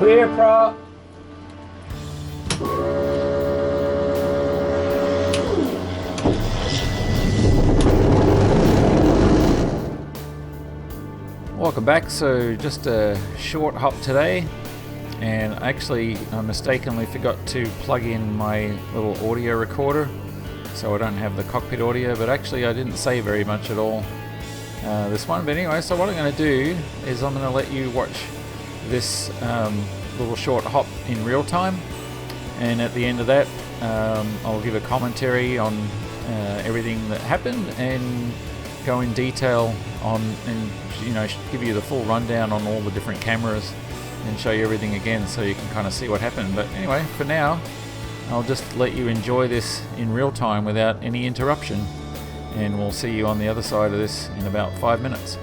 Clear, prop. Welcome back. So just a short hop today, and actually I mistakenly forgot to plug in my little audio recorder, so I don't have the cockpit audio, but actually I didn't say very much at all this one. But anyway, so what I'm going to do is I'm going to let you watch this little short hop in real time, and at the end of that I'll give a commentary on everything that happened and go in detail on, and give you the full rundown on all the different cameras and show you everything again, so you can kind of see what happened. But anyway, for now I'll just let you enjoy this in real time without any interruption, and we'll see you on the other side of this in about 5 minutes.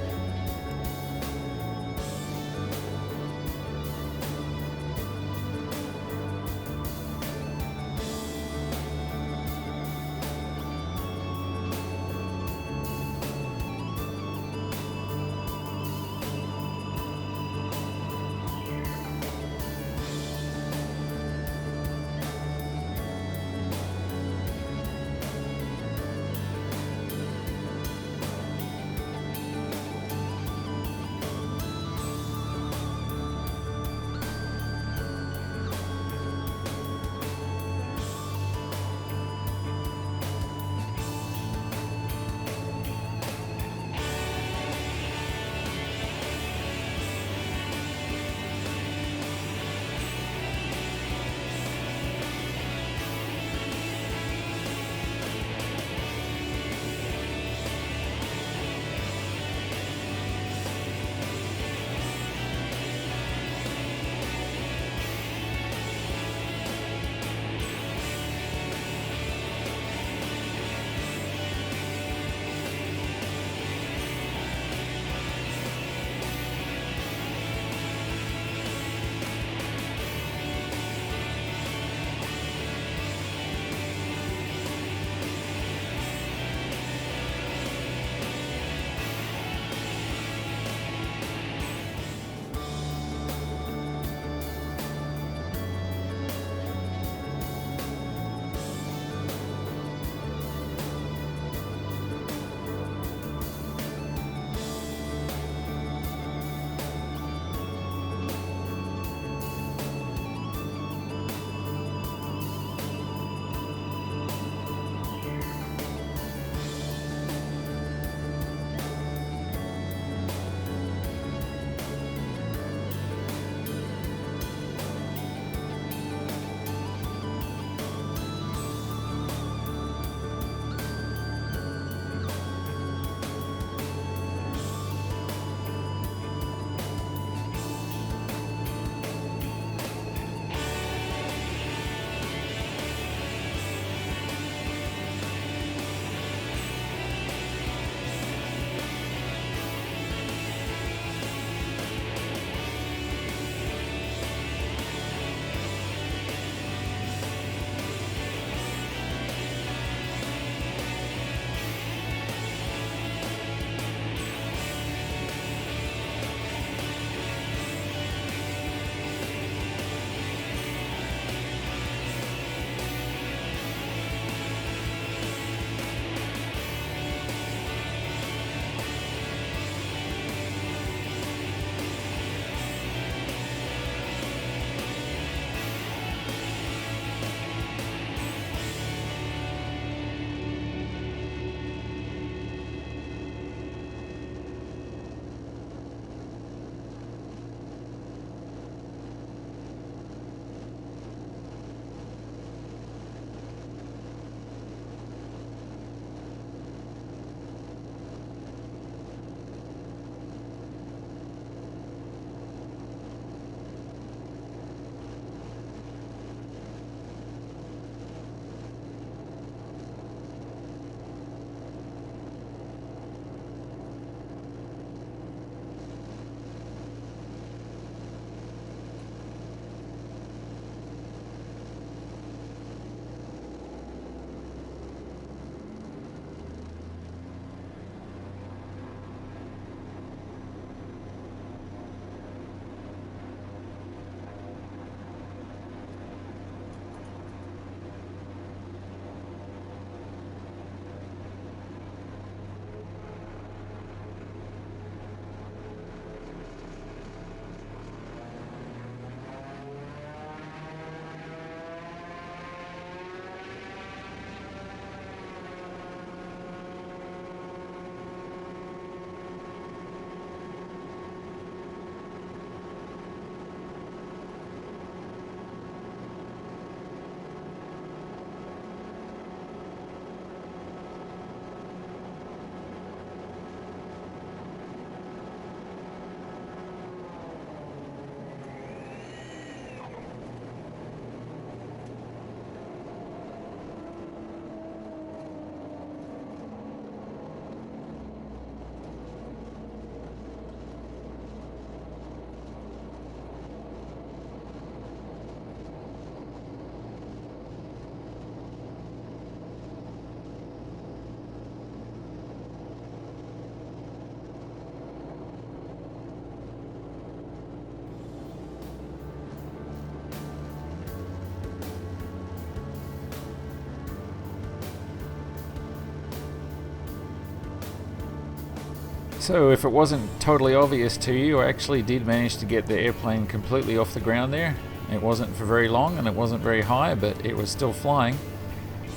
So if it wasn't totally obvious to you, I actually did manage to get the airplane completely off the ground there. It wasn't for very long and it wasn't very high, but it was still flying.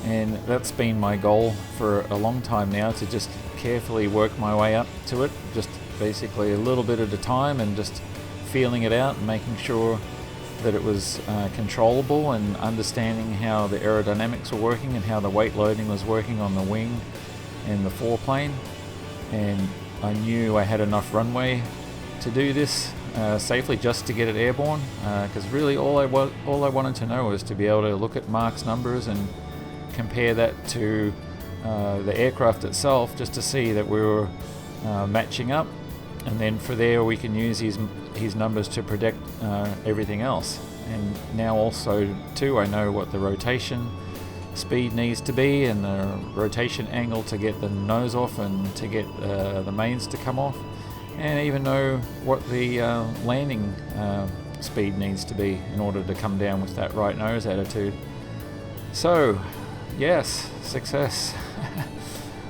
And that's been my goal for a long time now, to just carefully work my way up to it, just basically a little bit at a time, and just feeling it out and making sure that it was controllable, and understanding how the aerodynamics were working and how the weight loading was working on the wing and the foreplane. And I knew I had enough runway to do this safely, just to get it airborne, because really all I wanted to know was to be able to look at Mark's numbers and compare that to the aircraft itself, just to see that we were matching up, and then for there we can use his numbers to predict everything else. And now also too, I know what the rotation speed needs to be and the rotation angle to get the nose off and to get the mains to come off, and even know what the landing speed needs to be in order to come down with that right nose attitude. So yes, success.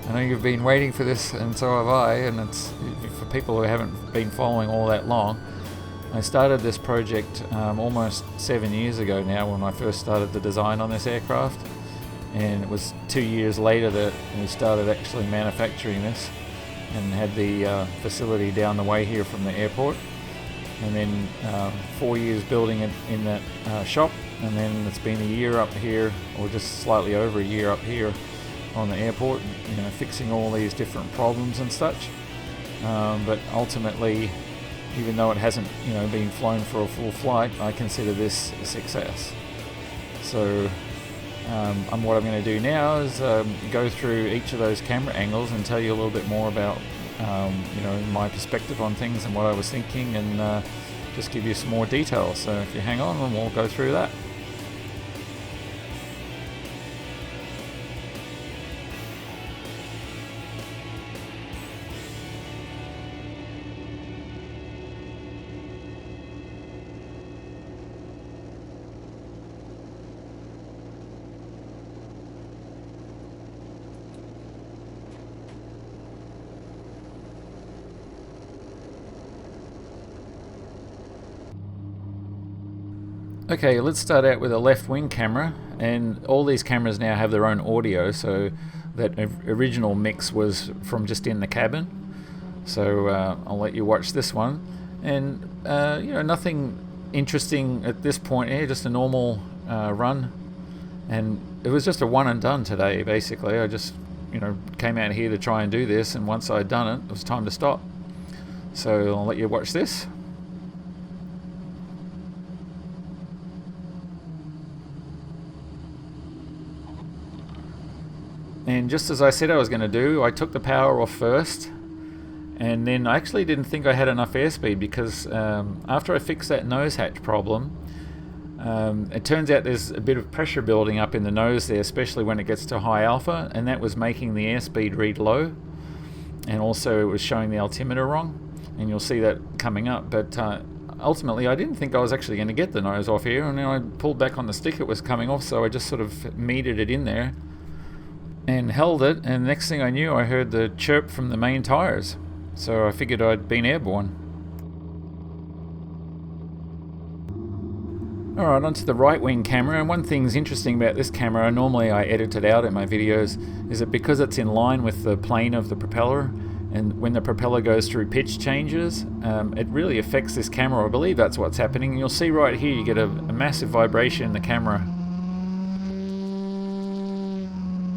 I know you've been waiting for this, and so have I, and it's for people who haven't been following all that long. I started this project almost 7 years ago now, when I first started the design on this aircraft, and it was 2 years later that we started actually manufacturing this, and had the facility down the way here from the airport, and then 4 years building it in that shop, and then it's been a year up here, or just slightly over a year up here on the airport, fixing all these different problems and such. But ultimately, even though it hasn't been flown for a full flight, I consider this a success. So what I'm going to do now is go through each of those camera angles and tell you a little bit more about my perspective on things and what I was thinking, and just give you some more details. So if you hang on, and we'll go through that. Okay, let's start out with a left wing camera, and all these cameras now have their own audio, so that original mix was from just in the cabin. So I'll let you watch this one, and nothing interesting at this point here, just a normal run, and it was just a one and done today. Basically, I just came out here to try and do this, and once I'd done it, it was time to stop. So I'll let you watch this. And just as I said I was going to do, I took the power off first, and then I actually didn't think I had enough airspeed, because after I fixed that nose hatch problem, it turns out there's a bit of pressure building up in the nose there, especially when it gets to high alpha, and that was making the airspeed read low, and also it was showing the altimeter wrong, and you'll see that coming up. But ultimately I didn't think I was actually going to get the nose off here, and then I pulled back on the stick, it was coming off, so I just sort of metered it in there and held it, and next thing I knew, I heard the chirp from the main tires, so I figured I'd been airborne. Alright, onto the right wing camera, and one thing's interesting about this camera, normally I edit it out in my videos, is that because it's in line with the plane of the propeller, and when the propeller goes through pitch changes, it really affects this camera. I believe that's what's happening, and you'll see right here you get a massive vibration in the camera.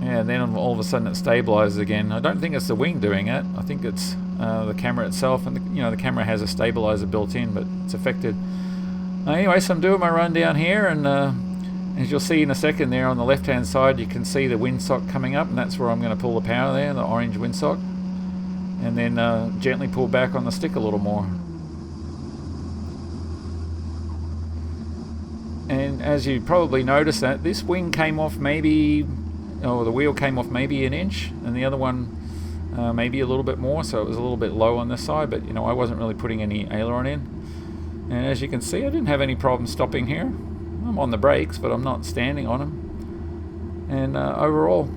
Yeah, and then all of a sudden it stabilizes again. I don't think it's the wing doing it. I think it's the camera itself, and the camera has a stabilizer built in, but it's affected. Anyway, so I'm doing my run down here, and as you'll see in a second there on the left hand side, you can see the windsock coming up, and that's where I'm going to pull the power there, the orange windsock, and then gently pull back on the stick a little more. And as you probably noticed, that this wing came off maybe, the wheel came off maybe an inch, and the other one maybe a little bit more, so it was a little bit low on this side, but I wasn't really putting any aileron in. And as you can see, I didn't have any problem stopping here. I'm on the brakes, but I'm not standing on them. And overall,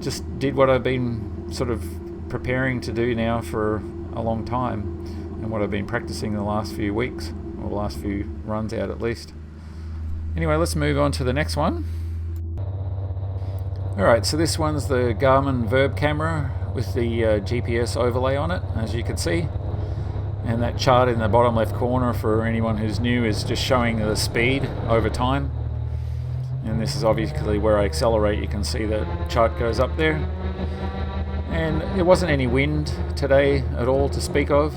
just did what I've been sort of preparing to do now for a long time, and what I've been practicing the last few weeks, or the last few runs out at least. Anyway, let's move on to the next one. Alright, so this one's the Garmin Verb camera with the GPS overlay on it, as you can see. And that chart in the bottom left corner, for anyone who's new, is just showing the speed over time. And this is obviously where I accelerate. You can see the chart goes up there. And there wasn't any wind today at all to speak of,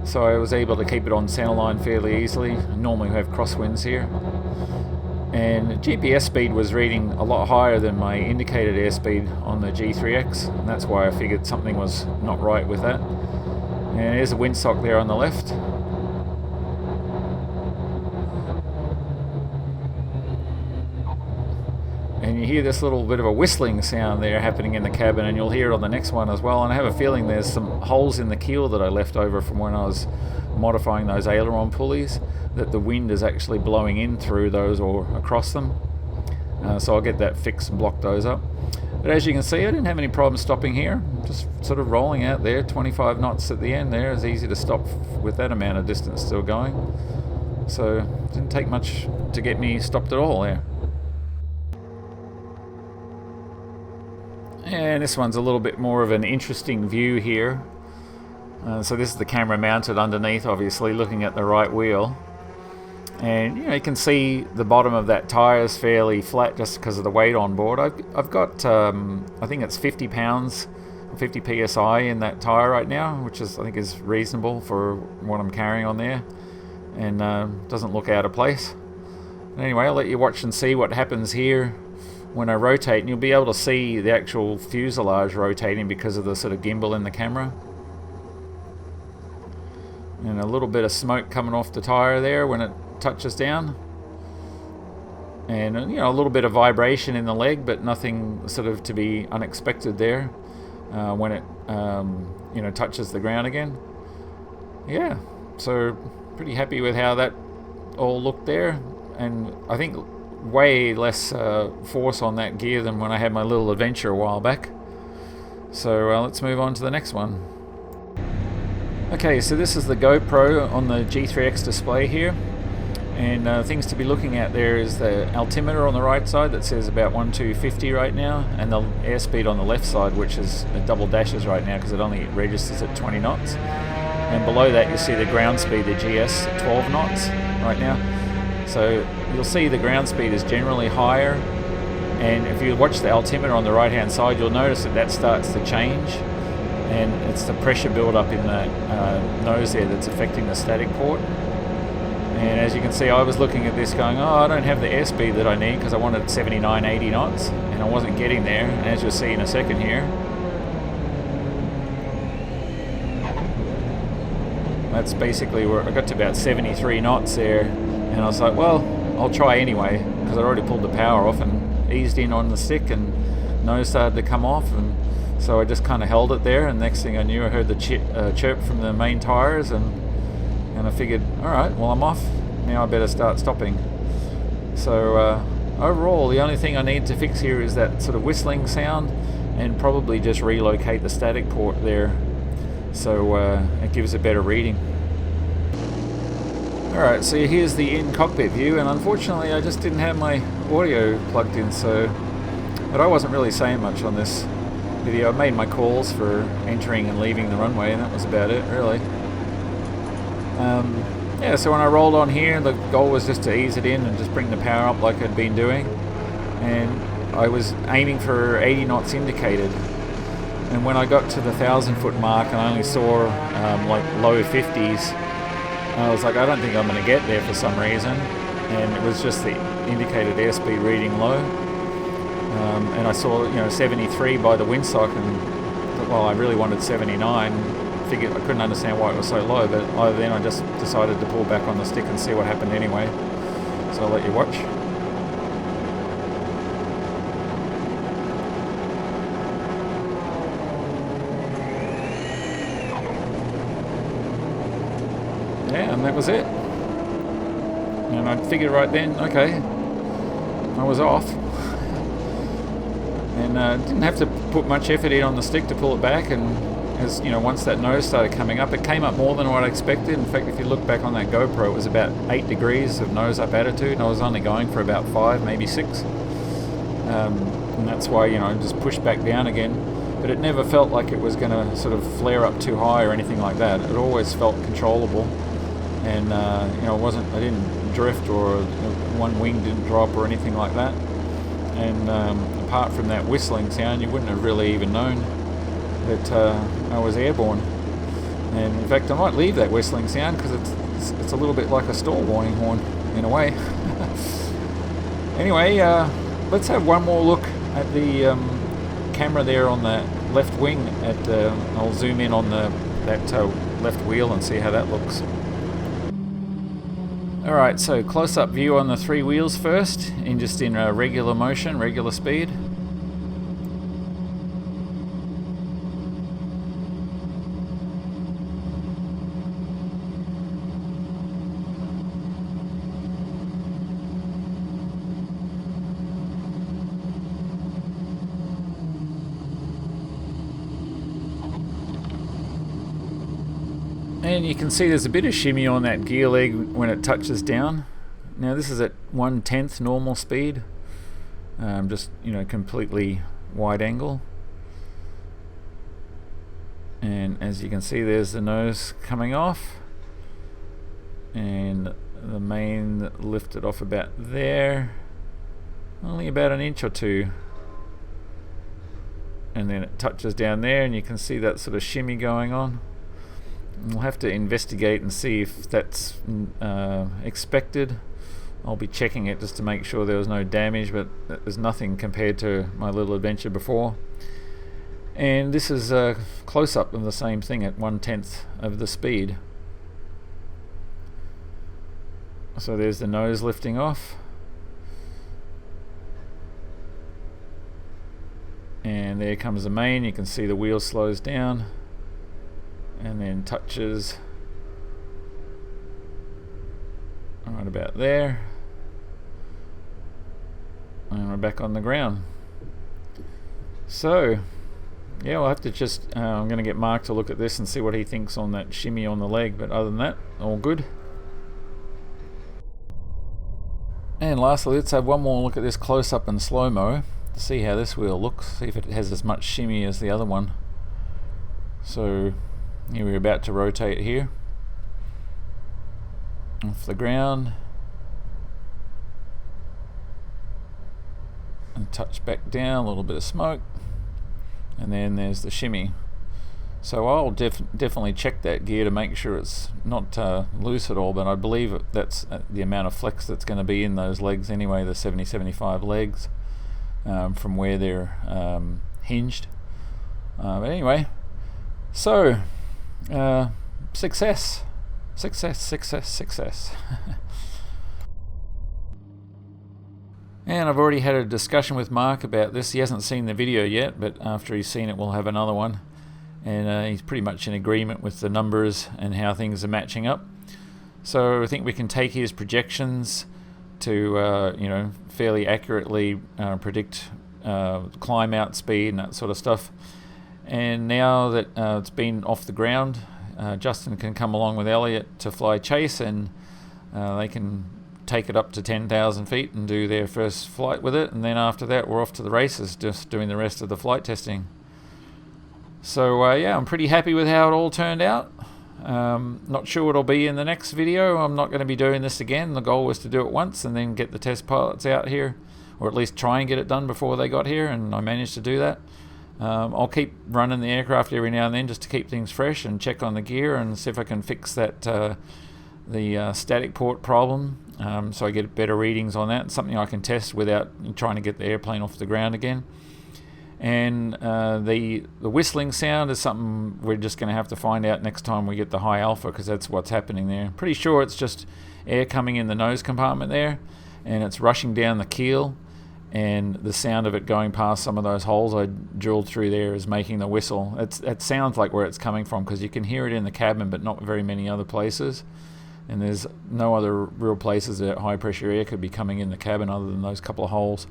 so I was able to keep it on centerline fairly easily. Normally we have crosswinds here. And GPS speed was reading a lot higher than my indicated airspeed on the G3X, and that's why I figured something was not right with that. And there's a windsock there on the left. And you hear this little bit of a whistling sound there happening in the cabin, and you'll hear it on the next one as well. And I have a feeling there's some holes in the keel that I left over from when I was modifying those aileron pulleys, that the wind is actually blowing in through those or across them. So I'll get that fixed and block those up. But as you can see, I didn't have any problem stopping here. Just sort of rolling out there, 25 knots at the end there. It's easy to stop with that amount of distance still going. So it didn't take much to get me stopped at all there. And this one's a little bit more of an interesting view here. So this is the camera mounted underneath, obviously, looking at the right wheel. And you can see the bottom of that tyre is fairly flat just because of the weight on board. I've got, I think it's 50 pounds, 50 psi in that tyre right now, which I think is reasonable for what I'm carrying on there, and doesn't look out of place. Anyway, I'll let you watch and see what happens here when I rotate, and you'll be able to see the actual fuselage rotating because of the sort of gimbal in the camera. And a little bit of smoke coming off the tyre there when it touches down. And a little bit of vibration in the leg, but nothing sort of to be unexpected there when it touches the ground again. Yeah, so pretty happy with how that all looked there. And I think way less force on that gear than when I had my little adventure a while back. So let's move on to the next one. Okay, so this is the GoPro on the G3X display here, and things to be looking at there is the altimeter on the right side that says about 1250 right now, and the airspeed on the left side, which is double dashes right now because it only registers at 20 knots. And below that you see the ground speed, the GS, at 12 knots right now. So you'll see the ground speed is generally higher, and if you watch the altimeter on the right hand side, you'll notice that starts to change, and it's the pressure build up in the nose there that's affecting the static port. And as you can see, I was looking at this going, I don't have the airspeed that I need because I wanted 79, 80 knots, and I wasn't getting there. And as you'll see in a second here, that's basically where I got to about 73 knots there. And I was like, well, I'll try anyway, because I'd already pulled the power off and eased in on the stick, and nose started to come off, and so I just kind of held it there, and next thing I knew I heard the chirp from the main tires, and I figured, alright, well I'm off, now I better start stopping. So overall, the only thing I need to fix here is that sort of whistling sound, and probably just relocate the static port there, so it gives a better reading. Alright, so here's the in-cockpit view, and unfortunately I just didn't have my audio plugged in, but I wasn't really saying much on this video. I made my calls for entering and leaving the runway, and that was about it, really. Yeah, so when I rolled on here, the goal was just to ease it in and just bring the power up like I'd been doing, and I was aiming for 80 knots indicated. And when I got to the 1,000-foot mark and I only saw like low 50s, I was like, I don't think I'm going to get there for some reason, and it was just the indicated airspeed reading low. And I saw 73 by the windsock, and thought, well, I really wanted 79. Figured I couldn't understand why it was so low, but then I just decided to pull back on the stick and see what happened anyway. So I'll let you watch. Yeah, and that was it. And I figured right then, okay, I was off. And didn't have to put much effort in on the stick to pull it back, and as you know, once that nose started coming up, it came up more than what I expected. In fact, if you look back on that GoPro, it was about 8 degrees of nose up attitude, and I was only going for about 5, maybe 6. And that's why, you know, I just pushed back down again. But it never felt like it was going to sort of flare up too high or anything like that. It always felt controllable, and you know, I didn't drift, or one wing didn't drop or anything like that. And apart from that whistling sound, you wouldn't have really even known that I was airborne. And in fact, I might leave that whistling sound because it's a little bit like a stall warning horn in a way. Anyway, let's have one more look at the camera there on the left wing. I'll zoom in on that left wheel and see how that looks. Alright, so close-up view on the 3 wheels first, in regular motion, regular speed. And you can see there's a bit of shimmy on that gear leg when it touches down. Now this is at 1/10 normal speed, just, you know, completely wide angle. And as you can see, there's the nose coming off, and the main lifted off about there, only about 1 inch or 2. And then it touches down there, and you can see that sort of shimmy going on. We'll have to investigate and see if that's expected. I'll be checking it just to make sure there was no damage, but there's nothing compared to my little adventure before. And this is a close-up of the same thing at 1/10 of the speed. So there's the nose lifting off. And there comes the main. You can see the wheel slows down and then touches right about there, and we're back on the ground. So yeah, we'll have to just I'm going to get Mark to look at this and see what he thinks on that shimmy on the leg, but other than that, all good. And lastly, let's have one more look at this close-up and slow-mo to see how this wheel looks, see if it has as much shimmy as the other one. So here we're about to rotate here off the ground and touch back down, a little bit of smoke, and then there's the shimmy. So I'll definitely check that gear to make sure it's not loose at all, but I believe that's the amount of flex that's going to be in those legs anyway, the 70-75 legs, from where they're hinged. But anyway, so success. And I've already had a discussion with Mark about this. He hasn't seen the video yet, but after he's seen it, we'll have another one. And he's pretty much in agreement with the numbers and how things are matching up. So I think we can take his projections to you know, fairly accurately predict climb out speed and that sort of stuff. And now that it's been off the ground, Justin can come along with Elliot to fly chase, and they can take it up to 10,000 feet and do their first flight with it. And then after that, we're off to the races, just doing the rest of the flight testing. So yeah, I'm pretty happy with how it all turned out. Not sure what it'll be in the next video. I'm not going to be doing this again. The goal was to do it once and then get the test pilots out here, or at least try and get it done before they got here, and I managed to do that. I'll keep running the aircraft every now and then just to keep things fresh and check on the gear and see if I can fix that the static port problem, so I get better readings on that. It's something I can test without trying to get the airplane off the ground again. And the whistling sound is something we're just going to have to find out next time we get the high alpha, because that's what's happening there. Pretty sure it's just air coming in the nose compartment there, and it's rushing down the keel, and the sound of it going past some of those holes I drilled through there is making the whistle. It sounds like where it's coming from, because you can hear it in the cabin but not very many other places, and there's no other real places that high pressure air could be coming in the cabin other than those couple of holes.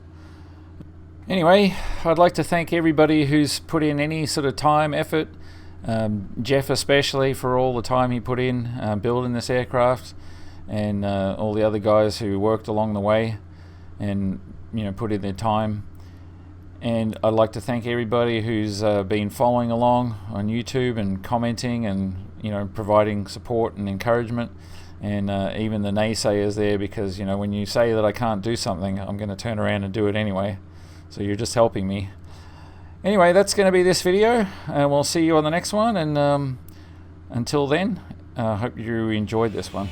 Anyway, I'd like to thank everybody who's put in any sort of time, effort, Jeff especially for all the time he put in building this aircraft, and all the other guys who worked along the way and put in their time. And I'd like to thank everybody who's been following along on YouTube and commenting and providing support and encouragement, and even the naysayers there, because when you say that I can't do something, I'm going to turn around and do it anyway. So you're just helping me. Anyway, that's going to be this video, and we'll see you on the next one. And until then, I hope you enjoyed this one.